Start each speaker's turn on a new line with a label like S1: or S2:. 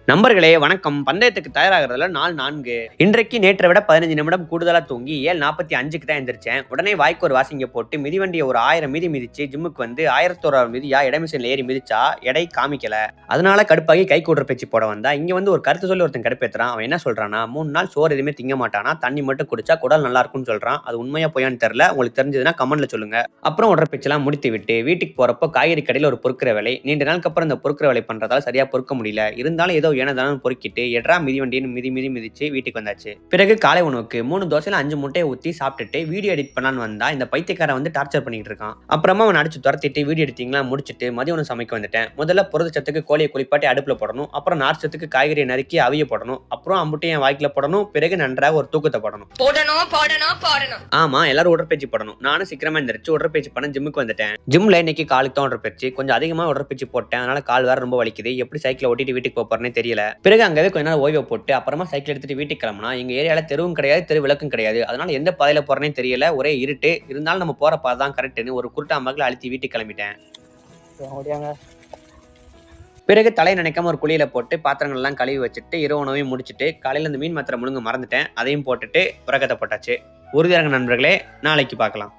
S1: நண்பர்களே வணக்கம். பந்தயத்துக்கு தயாராகிறதுல நாள் 4. இன்றைக்கு நேற்றை விட 15 நிமிடம் கூடுதலா தூங்கி 7:45க்கு தான் எந்திரிச்சேன். உடனே வாய்க்கு ஒரு வாசிங்க போட்டு மிதிவண்டியை ஒரு 1000 மிதி மிதிச்சு ஜிம்முக்கு வந்து 1001 மிதியா இடமிஷன்ல ஏறி மிதிச்சா எடை காமிக்கல. அதனால கடுப்பாகி கை கூடுற பேச்சு போட வந்தா இங்க வந்து ஒரு கருத்து சொல்லி ஒருத்தன் கடுப்பேத்துறான். அவன் என்ன சொல்றானா, 3 நாள் சோறு எதுவுமே திங்க மாட்டானா, தண்ணி மட்டும் குடிச்சா குடல் நல்லா இருக்கும்னு சொல்றான். அது உண்மையா பொய்யான்னு தெரியல. உங்களுக்கு தெரிஞ்சதுன்னா கமெண்ட்ல சொல்லுங்க. அப்புறம் உடற்பயிற்சிலாம் முடித்து விட்டு வீட்டுக்கு போறப்போ காய்கறி கடையில் ஒரு பொறுக்கிற வேலை. நீண்ட நாளுக்கு அப்புறம் இந்த பொறுக்கிற வேலை பண்றதால சரியா பொறுக்க முடியல. இருந்தாலும் ஏதோ ஏனதானு பொறுக்கிட்டு எட்ரா மிதிவண்டின்னு மிதி மிதி மிதிச்சு வீட்டுக்கு வந்தாச்சு. பிறகு காலை உணவுக்கு 3 தோசையில 5 முட்டையை ஊத்தி சாப்பிட்டுட்டு வீடியோ எடிட் பண்ணலான்னு வந்தா இந்த பைத்தியக்காரன் வந்து டார்ச்சர் பண்ணிட்டு இருக்கான். அப்புறமா அவன் அடிச்சு துரத்திட்டு வீடியோ எடிட்டிங்லாம் முடிச்சுட்டு மதிய உணவு சமைக்க வந்துட்டேன். முதல்ல புரதச்சத்துக்கு கோழியை குளிப்பாட்டி அடுப்புல போடணும். அப்புறம் நார்ச்சத்துக்கு காய்கறியை நறுக்கி அவிய போடணும். அப்புறம் அம்புட்டையும் வாய்க்குல போடணும். பிறகு நன்றாக ஒரு தூக்கத்தை போடணும். ஆமா, எல்லாரும் உடற்பயிற்சி போடணும். நானும் சீக்கிரமா எந்திரிச்சு உடற்பயிற்சி பண்ண ஜிம்முக்கு வந்துட்டேன். ஜிம்ல இன்னைக்கு காலுக்கு தான் உடற்பயிற்சி. கொஞ்சம் அதிகமா உடற்பயிற்சி போட்டேன். அதனால கால் வேற ரொம்ப வலிக்குது. எப்படி சைக்கிள் ஓட்டிட்டு வீட்டுக்கு போறேனே தெரியல. பிறகு அங்கவே கொஞ்ச நேரம் ஓய்வை போட்டு அப்புறமா சைக்கிள் எடுத்துட்டு வீட்டுக்கு கிளம்புனா எங்க ஏரியால தெருவும் கிடையாது, தெரு விளக்கும் கிடையாது. அதனால எந்த பாதையில போறேனே தெரியல. ஒரே இருட்டு. இருந்தாலும் நம்ம போற பாதை தான் கரெக்ட்னு ஒரு குருட்டா மகளை அழுத்தி வீட்டுக்கு கிளம்பிட்டேன். பிறகு தலை நினைக்காம ஒரு குழியில போட்டு பாத்திரங்கள் எல்லாம் கழுவி வச்சுட்டு இரவு உணவையும் முடிச்சுட்டு காலையில இந்த மீன் மாத்திரை முழுங்க மறந்துட்டேன். அதையும் போட்டுட்டு உறக்கத்தை போட்டாச்சு. உறுதியாக நண்பர்களே, நாளைக்கு பார்க்கலாம்.